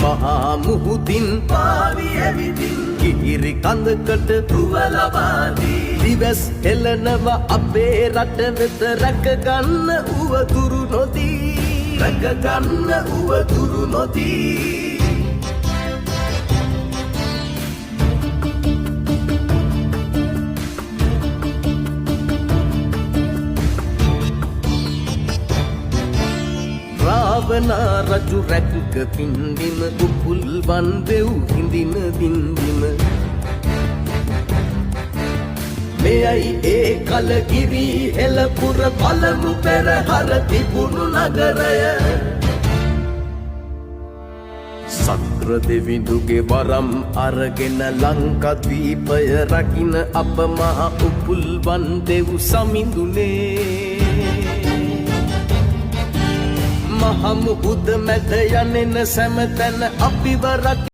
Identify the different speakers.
Speaker 1: මහා මුහුදින්
Speaker 2: පාවි ඇවිදින්
Speaker 1: කිහිරි කඳකට
Speaker 2: දුව ලබාදී
Speaker 1: දිවස් හෙළනව අපේ රට වෙත රැකගන්න උවදුරු නොදී
Speaker 2: රැකගන්න උවදුරු නොදී
Speaker 1: රාවණා රජු රැක පින්දිම උපුල් වන් දෙව් හිඳින දින්දිම මෙයයි ඒ කලගිරි හෙළපුර පළමු පෙරහර තිබුණු නගරය සක්‍ර දෙවිඳුගේ වරම් අරගෙන ලංකාද්වීපය රකින්න අප මහ උපුල් වන් දෙව් සමිඳුනේ මහ මුහුද මැද යනෙන සෑම තැන අපිව රකින්න